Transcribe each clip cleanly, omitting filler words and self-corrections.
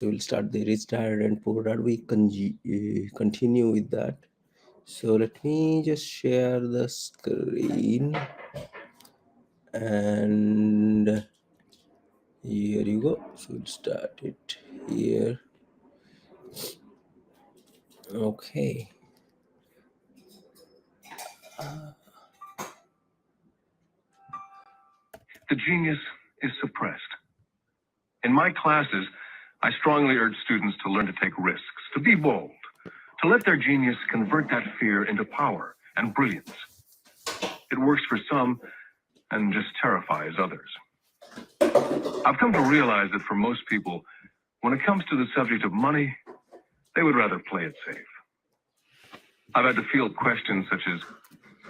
We'll start the rich dad and poor dad. We continue with that. So let me just share the screen, and here you go. So we'll start it here. Okay. The genius is suppressed. In my classes, I strongly urge students to learn to take risks, to be bold, to let their genius convert that fear into power and brilliance. It works for some and just terrifies others. I've come to realize that for most people, when it comes to the subject of money, they would rather play it safe. I've had to field questions such as,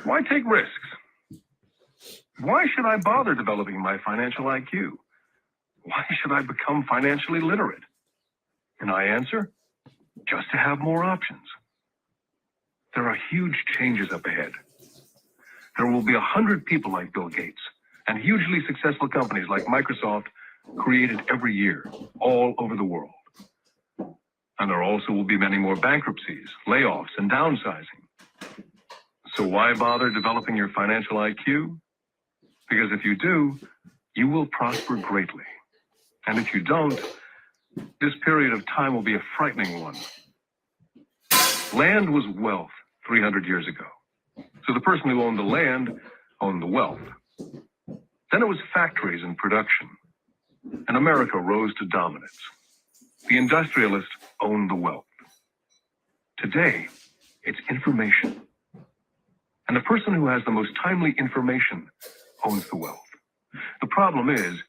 why take risks? Why should I bother developing my financial IQ? Why should I become financially literate? And I answer, just to have more options. There are huge changes up ahead. There will be 100 people like Bill Gates and hugely successful companies like Microsoft created every year, all over the world. And there also will be many more bankruptcies, layoffs, and downsizing. So why bother developing your financial IQ? Because if you do, you will prosper greatly. And if you don't, this period of time will be a frightening one. Land was wealth 300 years ago. So the person who owned the land owned the wealth. Then it was factories and production. And America rose to dominance. The industrialist owned the wealth. Today, it's information. And the person who has the most timely information owns the wealth. The problem is,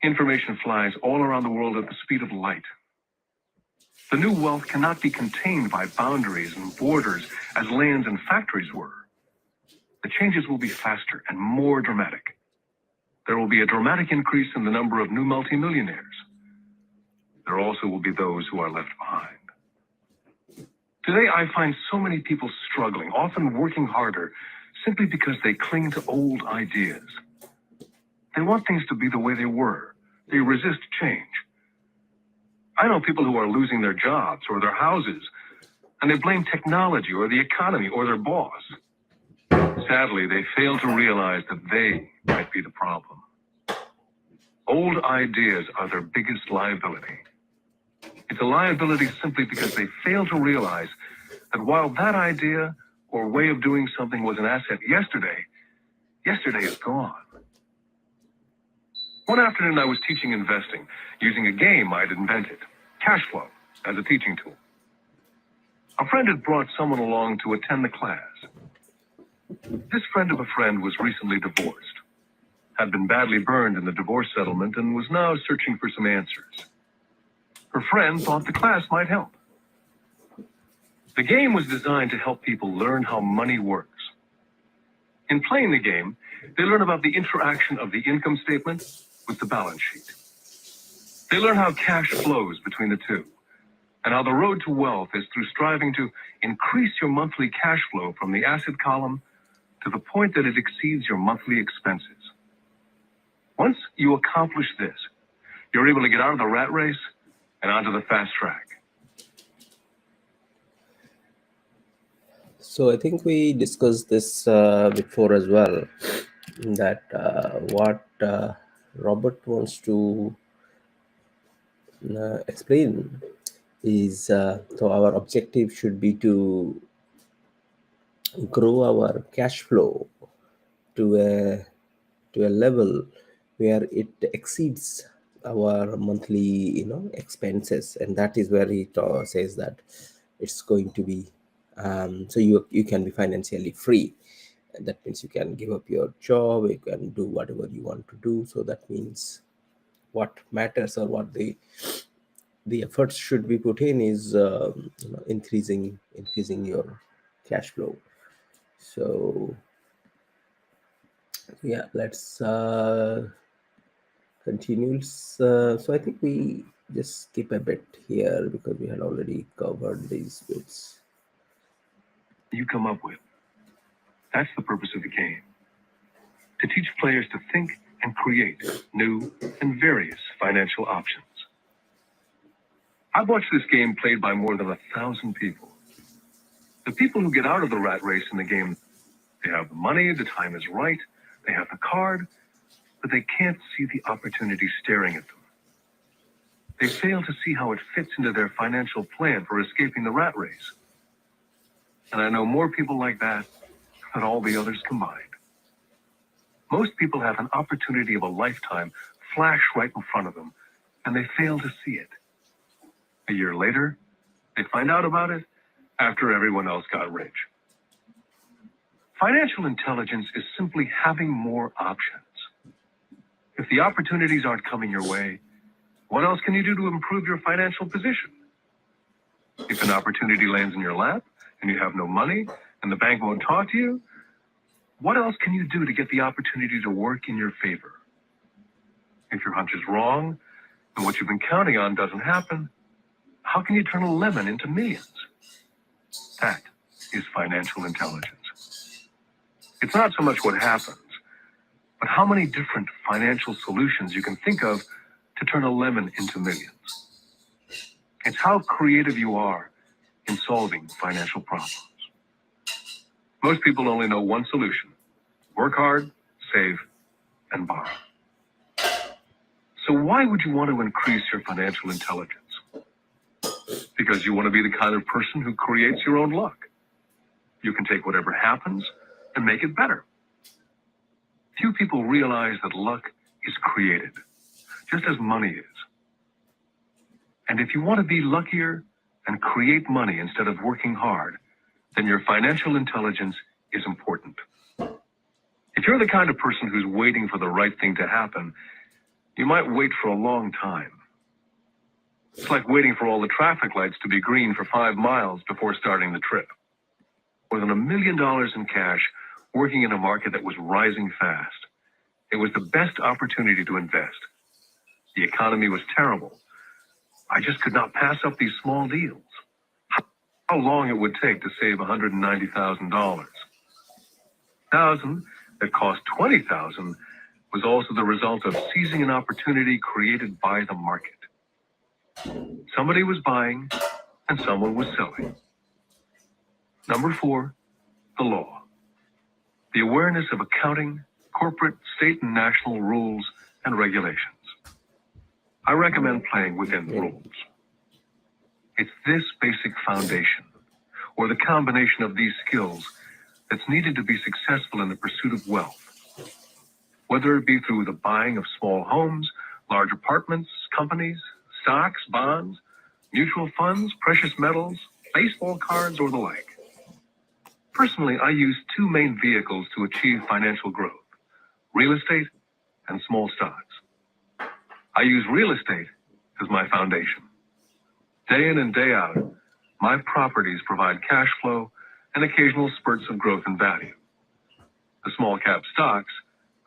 information flies all around the world at the speed of light. The new wealth cannot be contained by boundaries and borders as lands and factories were. The changes will be faster and more dramatic. There will be a dramatic increase in the number of new multimillionaires. There also will be those who are left behind. Today, I find so many people struggling, often working harder, simply because they cling to old ideas. They want things to be the way they were. They resist change. I know people who are losing their jobs or their houses, and they blame technology or the economy or their boss. Sadly, they fail to realize that they might be the problem. Old ideas are their biggest liability. It's a liability simply because they fail to realize that while that idea or way of doing something was an asset yesterday, yesterday is gone. One afternoon, I was teaching investing using a game I'd invented, cash flow, as a teaching tool. A friend had brought someone along to attend the class. This friend of a friend was recently divorced, had been badly burned in the divorce settlement, and was now searching for some answers. Her friend thought the class might help. The game was designed to help people learn how money works. In playing the game, they learn about the interaction of the income statement with the balance sheet. They learn how cash flows between the two, and how the road to wealth is through striving to increase your monthly cash flow from the asset column to the point that it exceeds your monthly expenses. Once you accomplish this, you're able to get out of the rat race and onto the fast track. So I think we discussed this before as well, that what Robert wants to explain is so our objective should be to grow our cash flow to a level where it exceeds our monthly expenses, and that is where he says that it's going to be so you can be financially free. And that means you can give up your job, you can do whatever you want to do. So that means what matters, or what the efforts should be put in, is increasing your cash flow. So yeah, let's continue. So I think we just skip a bit here because we had already covered these bits. You come up with. That's the purpose of the game. To teach players to think and create new and various financial options. I've watched this game played by more than 1,000 people. The people who get out of the rat race in the game, they have the money, the time is right, they have the card, but they can't see the opportunity staring at them. They fail to see how it fits into their financial plan for escaping the rat race. And I know more people like that than all the others combined. Most people have an opportunity of a lifetime flash right in front of them, and they fail to see it. A year later, they find out about it after everyone else got rich. Financial intelligence is simply having more options. If the opportunities aren't coming your way, what else can you do to improve your financial position? If an opportunity lands in your lap and you have no money and the bank won't talk to you, what else can you do to get the opportunity to work in your favor? If your hunch is wrong and what you've been counting on doesn't happen, how can you turn a lemon into millions? That is financial intelligence. It's not so much what happens, but how many different financial solutions you can think of to turn a lemon into millions. It's how creative you are in solving financial problems. Most people only know one solution: work hard, save, and borrow. So why would you want to increase your financial intelligence? Because you want to be the kind of person who creates your own luck. You can take whatever happens and make it better. Few people realize that luck is created, just as money is. And if you want to be luckier and create money instead of working hard, then your financial intelligence is important. If you're the kind of person who's waiting for the right thing to happen, you might wait for a long time. It's like waiting for all the traffic lights to be green for 5 miles before starting the trip. More than $1 million in cash, working in a market that was rising fast. It was the best opportunity to invest. The economy was terrible. I just could not pass up these small deals. How long it would take to save $190,000. $1,000 that cost $20,000 was also the result of seizing an opportunity created by the market. Somebody was buying and someone was selling. Number 4, the law. The awareness of accounting, corporate, state, and national rules and regulations. I recommend playing within the rules. It's this basic foundation, or the combination of these skills, that's needed to be successful in the pursuit of wealth. Whether it be through the buying of small homes, large apartments, companies, stocks, bonds, mutual funds, precious metals, baseball cards, or the like. Personally, I use 2 main vehicles to achieve financial growth: real estate and small stocks. I use real estate as my foundation. Day in and day out, my properties provide cash flow and occasional spurts of growth and value. The small cap stocks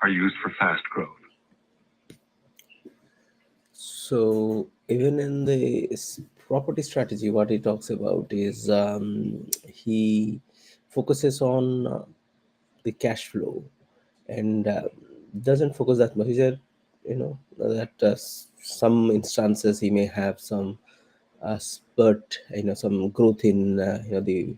are used for fast growth. So even in the property strategy, what he talks about is he focuses on the cash flow and doesn't focus that much. He said, that some instances he may have some spurt, some growth in the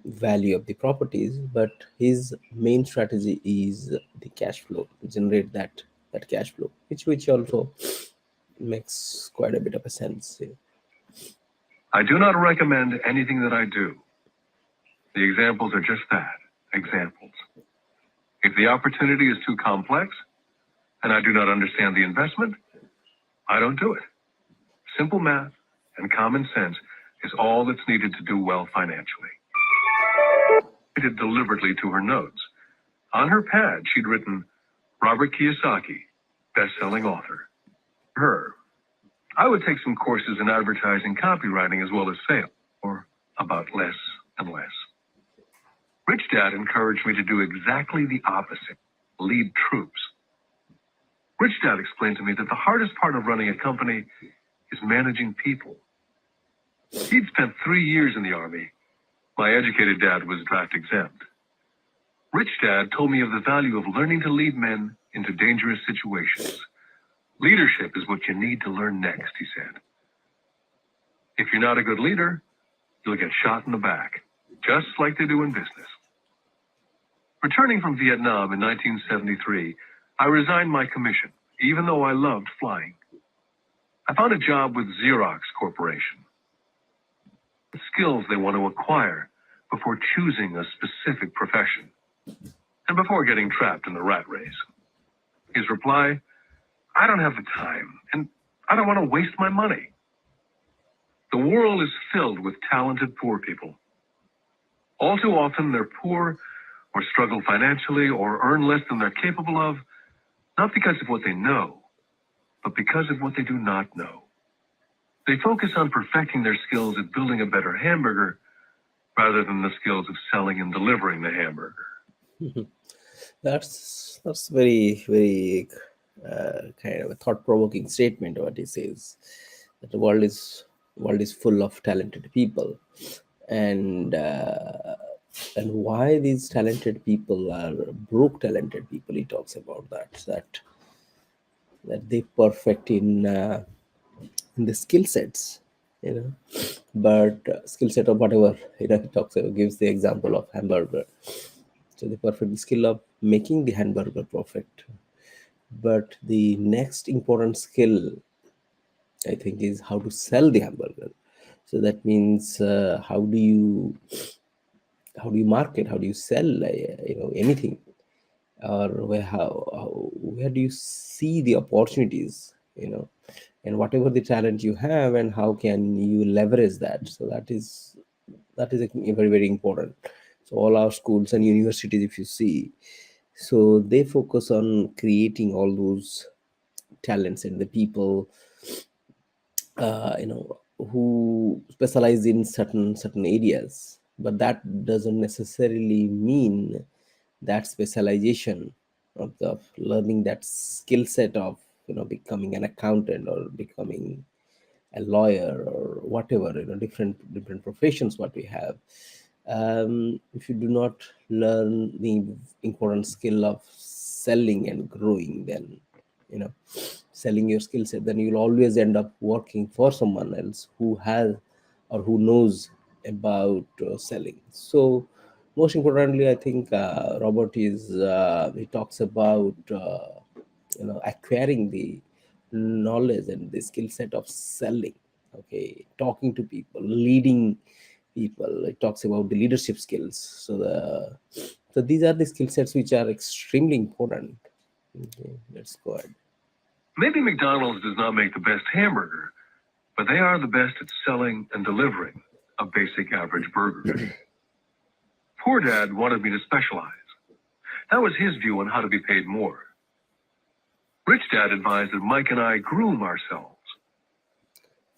value of the properties, but his main strategy is the cash flow, to generate that cash flow, which also makes quite a bit of a sense. I do not recommend anything that I do. The examples are just that, examples. If the opportunity is too complex and I do not understand the investment, I don't do it. Simple math and common sense is all that's needed to do well financially. I did deliberately to her notes. On her pad, she'd written, Robert Kiyosaki, best-selling author. Her. I would take some courses in advertising, copywriting, as well as sales, or about less and less. Rich Dad encouraged me to do exactly the opposite, lead troops. Rich Dad explained to me that the hardest part of running a company is managing people. He'd spent 3 years in the Army. My educated dad was draft exempt. Rich Dad told me of the value of learning to lead men into dangerous situations. Leadership is what you need to learn next, he said. If you're not a good leader, you'll get shot in the back, just like they do in business. Returning from Vietnam in 1973, I resigned my commission, even though I loved flying. I found a job with Xerox Corporation. The skills they want to acquire before choosing a specific profession, and before getting trapped in the rat race. His reply, I don't have the time, and I don't want to waste my money. The world is filled with talented poor people. All too often, they're poor or struggle financially or earn less than they're capable of, not because of what they know, but because of what they do not know. They focus on perfecting their skills at building a better hamburger rather than the skills of selling and delivering the hamburger. That's very kind of a thought-provoking statement. What he says, that the world is full of talented people, and why these talented people are broke talented people. He talks about that they perfect in the skill sets, you know, but skill set of whatever, he talks about, gives the example of hamburger. So they perfect the skill of making the hamburger perfect, but the next important skill, I think, is how to sell the hamburger. So that means how do you market, how do you sell, anything, or where do you see the opportunities, and whatever the talent you have, and how can you leverage that. So that is a very very important. So all our schools and universities, if you see, so they focus on creating all those talents and the people, who specialize in certain areas, but that doesn't necessarily mean that specialization of learning that skill set of becoming an accountant or becoming a lawyer or whatever, different professions what we have. If you do not learn the important skill of selling and growing, then selling your skill set, then you'll always end up working for someone else who has or who knows about selling. So most importantly, I think Robert is he talks about acquiring the knowledge and the skill set of selling, okay, talking to people, leading people. It talks about the leadership skills. So these are the skill sets which are extremely important. Okay, let's go ahead. Maybe McDonald's does not make the best hamburger, but they are the best at selling and delivering a basic average burger. Poor Dad wanted me to specialize. That was his view on how to be paid more. Rich Dad advised that Mike and I groom ourselves.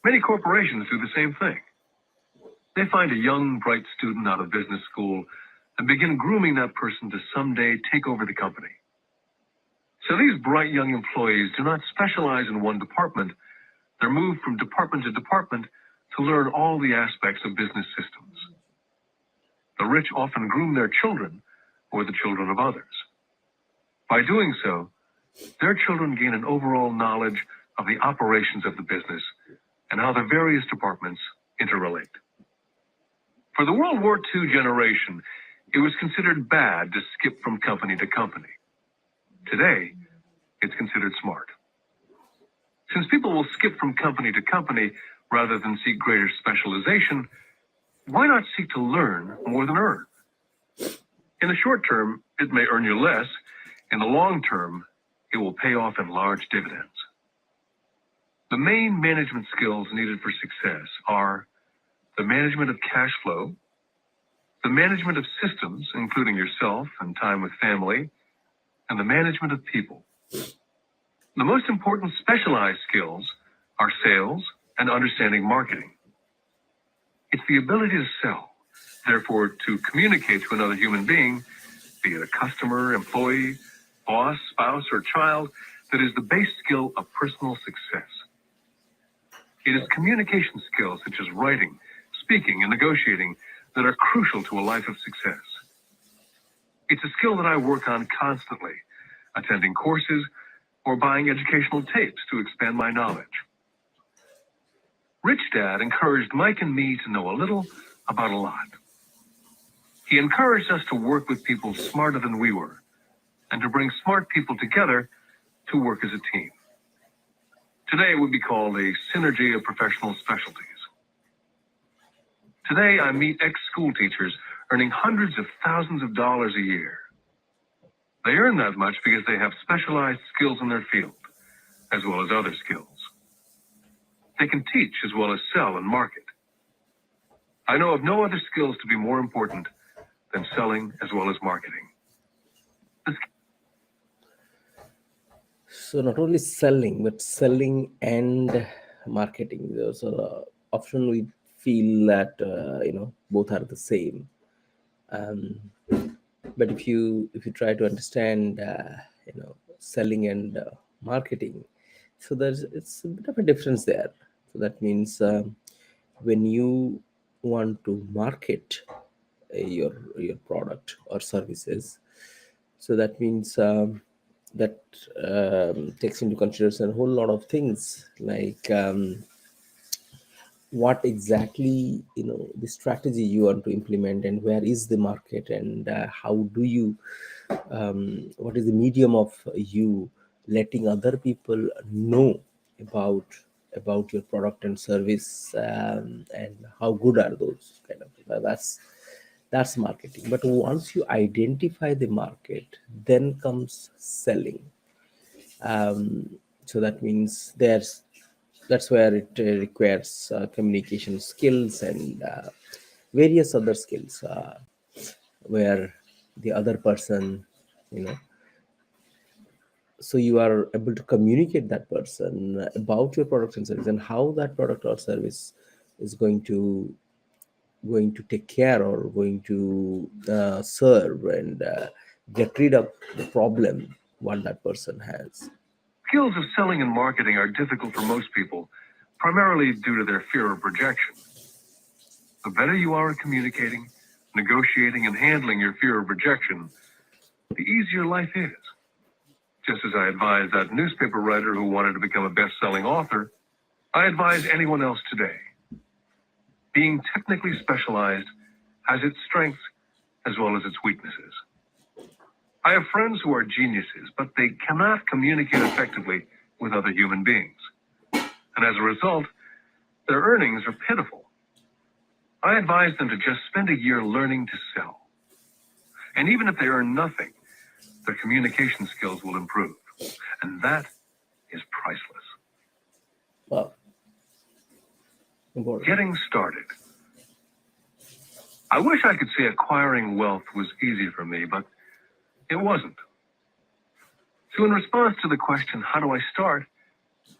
Many corporations do the same thing. They find a young, bright student out of business school and begin grooming that person to someday take over the company. So these bright young employees do not specialize in one department. They're moved from department to department to learn all the aspects of business systems. The rich often groom their children or the children of others. By doing so, their children gain an overall knowledge of the operations of the business and how the various departments interrelate. For the World War II generation, it was considered bad to skip from company to company. Today, it's considered smart. Since people will skip from company to company rather than seek greater specialization, why not seek to learn more than earn? In the short term, it may earn you less. In the long term, it will pay off in large dividends. The main management skills needed for success are the management of cash flow, the management of systems, including yourself and time with family, and the management of people. The most important specialized skills are sales and understanding marketing. It's the ability to sell, therefore to communicate to another human being, be it a customer, employee, boss, spouse, or child, that is the base skill of personal success. It is communication skills such as writing, speaking, and negotiating that are crucial to a life of success. It's a skill that I work on constantly, attending courses or buying educational tapes to expand my knowledge. Rich Dad encouraged Mike and me to know a little about a lot. He encouraged us to work with people smarter than we were and to bring smart people together to work as a team. Today it would be called a synergy of professional specialties. Today I meet ex-school teachers earning hundreds of thousands of dollars a year. They earn that much because they have specialized skills in their field, as well as other skills. They can teach as well as sell and market. I know of no other skills to be more important than selling as well as marketing. So not only selling, but selling and marketing. So often we feel that both are the same. Um, but if you try to understand selling and marketing, so it's a bit of a difference there. So that means when you want to market your product or services, so that means that takes into consideration a whole lot of things, like what exactly the strategy you want to implement, and where is the market, and how do you what is the medium of you letting other people know about your product and service, and how good are those kind of that's marketing. But once you identify the market, then comes selling. So that means that's where it requires communication skills and various other skills, where the other person, you know so you are able to communicate that person about your product and service, and how that product or service is going to take care, or going to serve and get rid of the problem what that person has. Skills of selling and marketing are difficult for most people, primarily due to their fear of rejection. The better you are at communicating, negotiating, and handling your fear of rejection, the easier life is. Just as I advise that newspaper writer who wanted to become a best-selling author, I advise anyone else today. Being technically specialized has its strengths as well as its weaknesses. I have friends who are geniuses, but they cannot communicate effectively with other human beings. And as a result, their earnings are pitiful. I advise them to just spend a year learning to sell. And even if they earn nothing, their communication skills will improve. And that is priceless. Well, important. Getting started. I wish I could say acquiring wealth was easy for me, but it wasn't. So in response to the question, how do I start?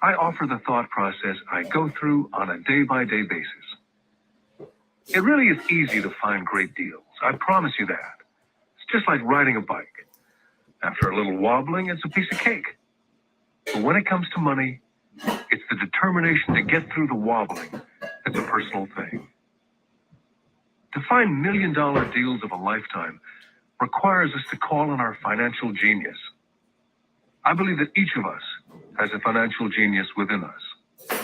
I offer the thought process I go through on a day-by-day basis. It really is easy to find great deals. I promise you that. It's just like riding a bike. After a little wobbling, it's a piece of cake. But when it comes to money, it's the determination to get through the wobbling that's a personal thing. To find million-dollar deals of a lifetime requires us to call on our financial genius. I believe that each of us has a financial genius within us.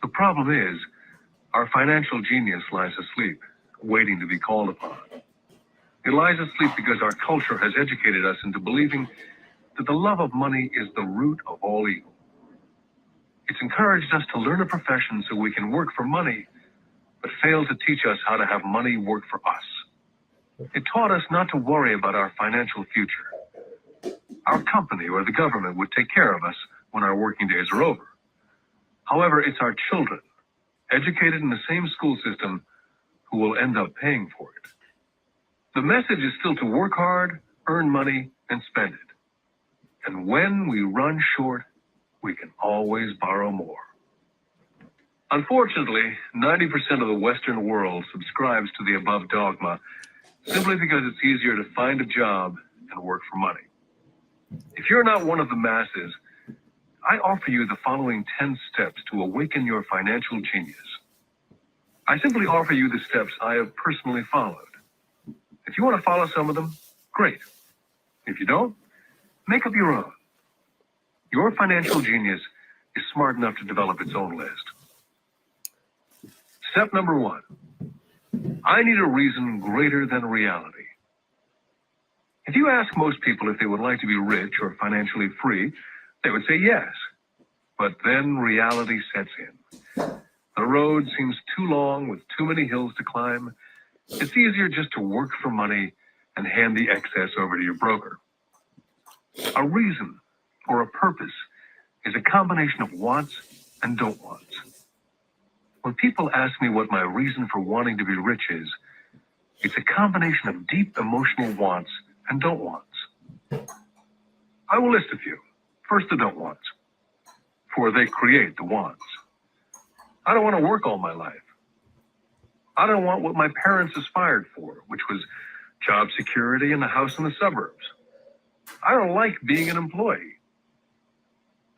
The problem is, our financial genius lies asleep, waiting to be called upon. It lies asleep because our culture has educated us into believing that the love of money is the root of all evil. It's encouraged us to learn a profession so we can work for money, but failed to teach us how to have money work for us. It taught us not to worry about our financial future. Our company or the government would take care of us when our working days are over. However, it's our children, educated in the same school system, who will end up paying for it. The message is still to work hard, earn money, and spend it. And when we run short, we can always borrow more. Unfortunately, 90% of the Western world subscribes to the above dogma simply because it's easier to find a job and work for money. If you're not one of the masses, I offer you the following 10 steps to awaken your financial genius. I simply offer you the steps I have personally followed. If you want to follow some of them, great. If you don't, make up your own. Your financial genius is smart enough to develop its own list. Step number 1. I need a reason greater than reality. If you ask most people if they would like to be rich or financially free, they would say yes. But then reality sets in. The road seems too long with too many hills to climb. It's easier just to work for money and hand the excess over to your broker. A reason or a purpose is a combination of wants and don't wants. When people ask me what my reason for wanting to be rich is, it's a combination of deep emotional wants and don't wants. I will list a few. First, the don't wants, for they create the wants. I don't want to work all my life. I don't want what my parents aspired for, which was job security and a house in the suburbs. I don't like being an employee.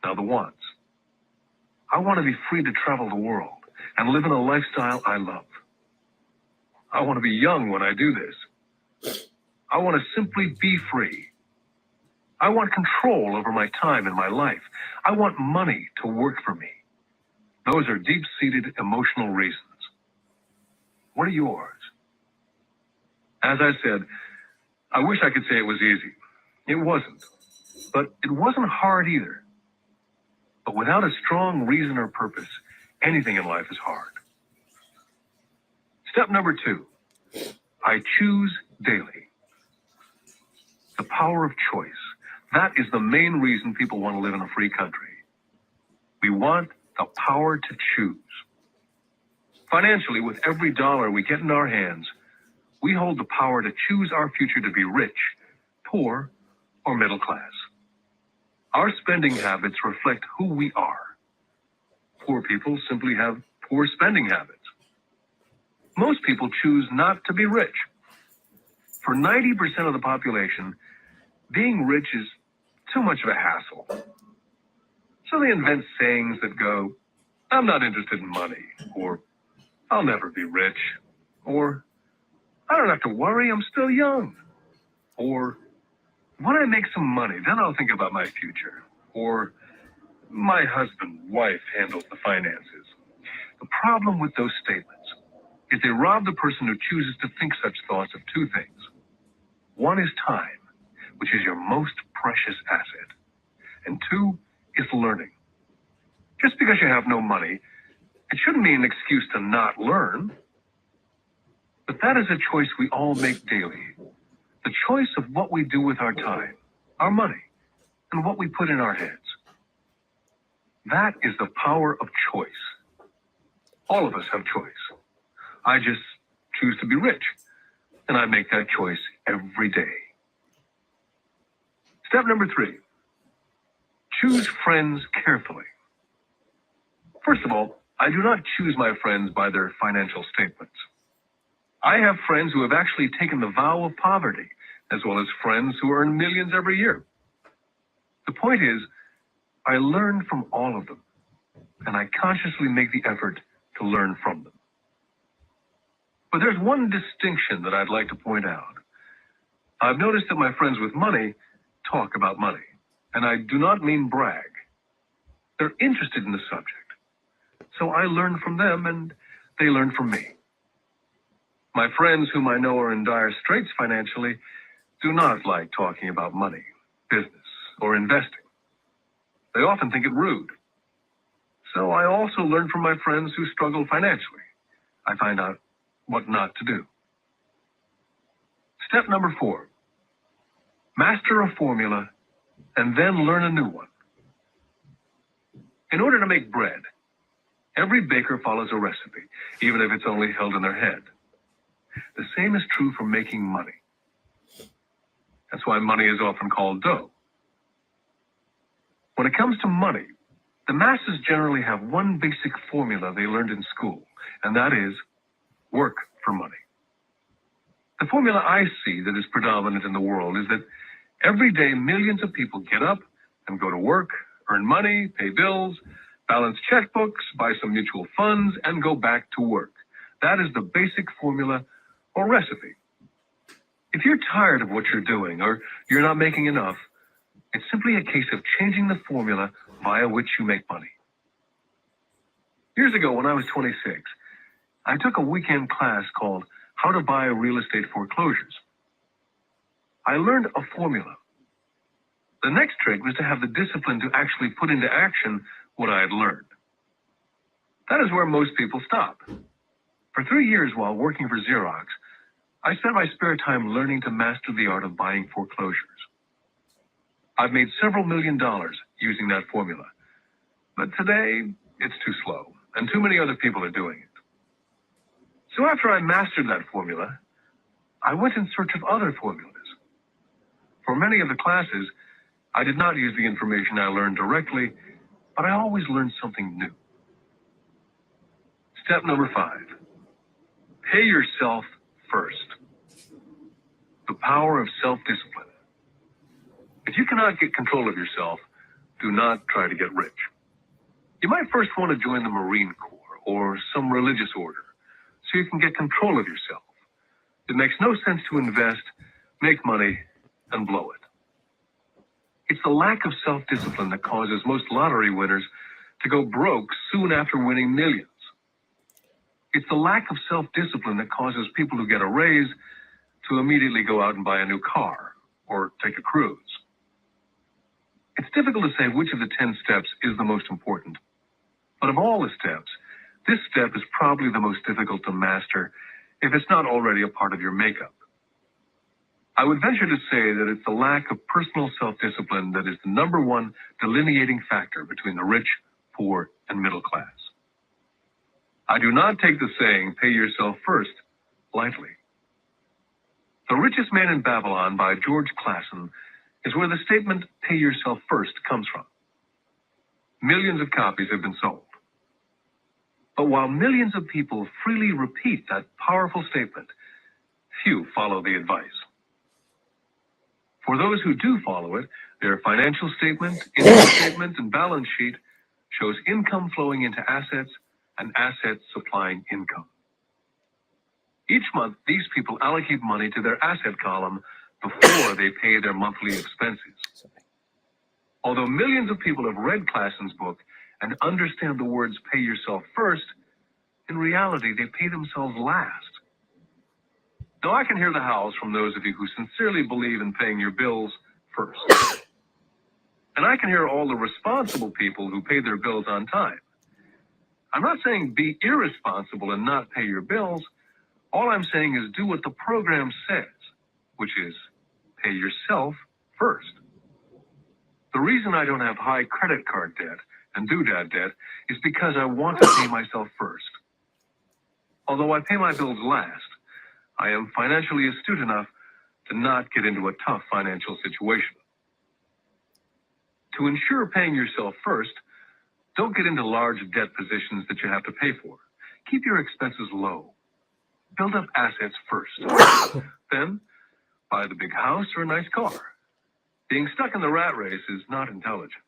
Now the wants. I want to be free to travel the world and live in a lifestyle I love. I want to be young when I do this. I want to simply be free. I want control over my time and my life. I want money to work for me. Those are deep-seated emotional reasons. What are yours? As I said, I wish I could say it was easy. It wasn't. But it wasn't hard either. But without a strong reason or purpose, anything in life is hard. Step number 2, I choose daily. The power of choice. That is the main reason people want to live in a free country. We want the power to choose. Financially, with every dollar we get in our hands, we hold the power to choose our future to be rich, poor, or middle class. Our spending habits reflect who we are. Poor people simply have poor spending habits. Most people choose not to be rich. For 90% of the population, being rich is too much of a hassle. So they invent sayings that go, I'm not interested in money, or I'll never be rich, or I don't have to worry, I'm still young, or when I make some money, then I'll think about my future, or my husband, wife handles the finances. The problem with those statements is they rob the person who chooses to think such thoughts of two things. One is time, which is your most precious asset. And 2 is learning. Just because you have no money, it shouldn't be an excuse to not learn. But that is a choice we all make daily. The choice of what we do with our time, our money, and what we put in our heads. That is the power of choice. All of us have choice. I just choose to be rich, and I make that choice every day. Step number 3, choose friends carefully. First of all, I do not choose my friends by their financial statements. I have friends who have actually taken the vow of poverty, as well as friends who earn millions every year. The point is, I learn from all of them, and I consciously make the effort to learn from them. But there's one distinction that I'd like to point out. I've noticed that my friends with money talk about money, and I do not mean brag. They're interested in the subject. So I learn from them, and they learn from me. My friends whom I know are in dire straits financially do not like talking about money, business, or investing. They often think it rude. So I also learn from my friends who struggle financially. I find out what not to do. Step number 4, master a formula and then learn a new one. In order to make bread, every baker follows a recipe, even if it's only held in their head. The same is true for making money. That's why money is often called dough. When it comes to money, the masses generally have one basic formula they learned in school, and that is work for money. The formula I see that is predominant in the world is that every day millions of people get up and go to work, earn money, pay bills, balance checkbooks, buy some mutual funds, and go back to work. That is the basic formula or recipe. If you're tired of what you're doing or you're not making enough, it's simply a case of changing the formula via which you make money. Years ago, when I was 26, I took a weekend class called How to Buy Real Estate Foreclosures. I learned a formula. The next trick was to have the discipline to actually put into action what I had learned. That is where most people stop. For 3 years while working for Xerox, I spent my spare time learning to master the art of buying foreclosures. I've made several $1,000,000 using that formula. But today, it's too slow, and too many other people are doing it. So after I mastered that formula, I went in search of other formulas. For many of the classes, I did not use the information I learned directly, but I always learned something new. Step number 5, pay yourself first. The power of self-discipline. If you cannot get control of yourself, do not try to get rich. You might first want to join the Marine Corps or some religious order so you can get control of yourself. It makes no sense to invest, make money, and blow it. It's the lack of self-discipline that causes most lottery winners to go broke soon after winning millions. It's the lack of self-discipline that causes people who get a raise to immediately go out and buy a new car or take a cruise. It's difficult to say which of the 10 steps is the most important. But of all the steps, this step is probably the most difficult to master if it's not already a part of your makeup. I would venture to say that it's the lack of personal self-discipline that is the number one delineating factor between the rich, poor, and middle class. I do not take the saying, pay yourself first, lightly. The Richest Man in Babylon by George Clason is where the statement, pay yourself first, comes from. Millions of copies have been sold. But while millions of people freely repeat that powerful statement, few follow the advice. For those who do follow it, their financial statement, income statement, and balance sheet shows income flowing into assets and assets supplying income. Each month, these people allocate money to their asset column before they pay their monthly expenses. Although millions of people have read Classon's book and understand the words pay yourself first, in reality, they pay themselves last. Now, I can hear the howls from those of you who sincerely believe in paying your bills first. And I can hear all the responsible people who pay their bills on time. I'm not saying be irresponsible and not pay your bills. All I'm saying is do what the program says, which is pay yourself first. The reason I don't have high credit card debt and doodad debt is because I want to pay myself first. Although I pay my bills last, I am financially astute enough to not get into a tough financial situation. To ensure paying yourself first, don't get into large debt positions that you have to pay for. Keep your expenses low. Build up assets first. Then, buy the big house or a nice car. Being stuck in the rat race is not intelligent.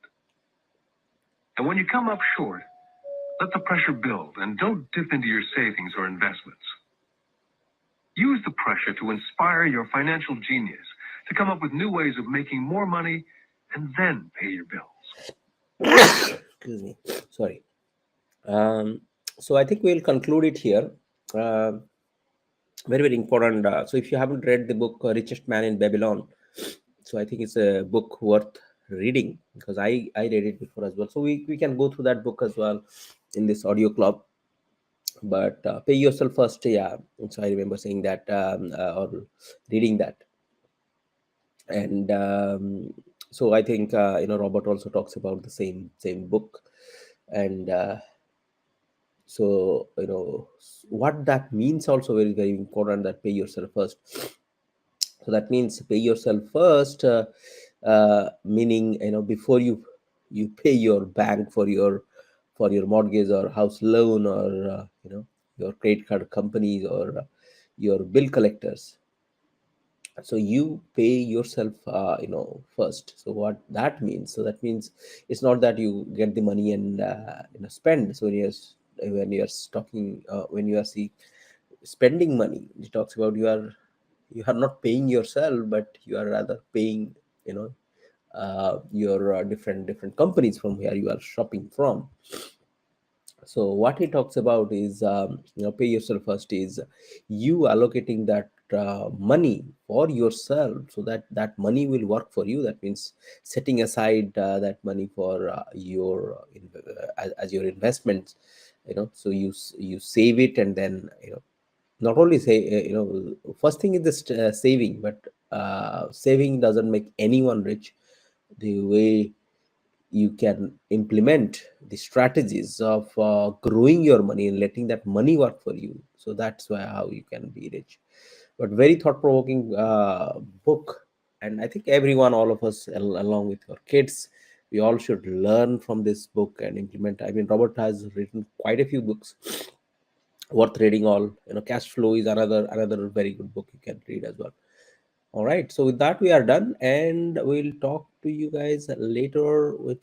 And when you come up short, let the pressure build and don't dip into your savings or investments. Use the pressure to inspire your financial genius to come up with new ways of making more money and then pay your bills. Excuse me. Sorry. So I think we'll conclude it here. Very, very important. So if you haven't read the book Richest Man in Babylon, so I think it's a book worth reading because I read it before as well. So we can go through that book as well in this audio club. But pay yourself first. Yeah. So I remember saying that or reading that. And so I think Robert also talks about the same book. And so what that means also very, very important, that pay yourself first. So that means pay yourself first, meaning before you pay your bank for your mortgage or house loan, or your credit card companies, or your bill collectors. So you pay yourself first. So what that means, so that means it's not that you get the money and spend. So when you're talking when you are spending money, it talks about you are not paying yourself, but you are rather paying your different companies from where you are shopping from. So what he talks about is, pay yourself first is you allocating that money for yourself, so that that money will work for you. That means setting aside that money for as your investments. So you save it, and then not only say, first thing is this saving, but saving doesn't make anyone rich. The way you can implement the strategies of growing your money and letting that money work for you, so that's why how you can be rich. But very thought provoking book, and I think everyone, all of us, along with your kids, we all should learn from this book and implement. I mean, Robert has written quite a few books worth reading. All, Cash Flow is another very good book you can read as well. All right, so with that we are done, and we'll talk to you guys later with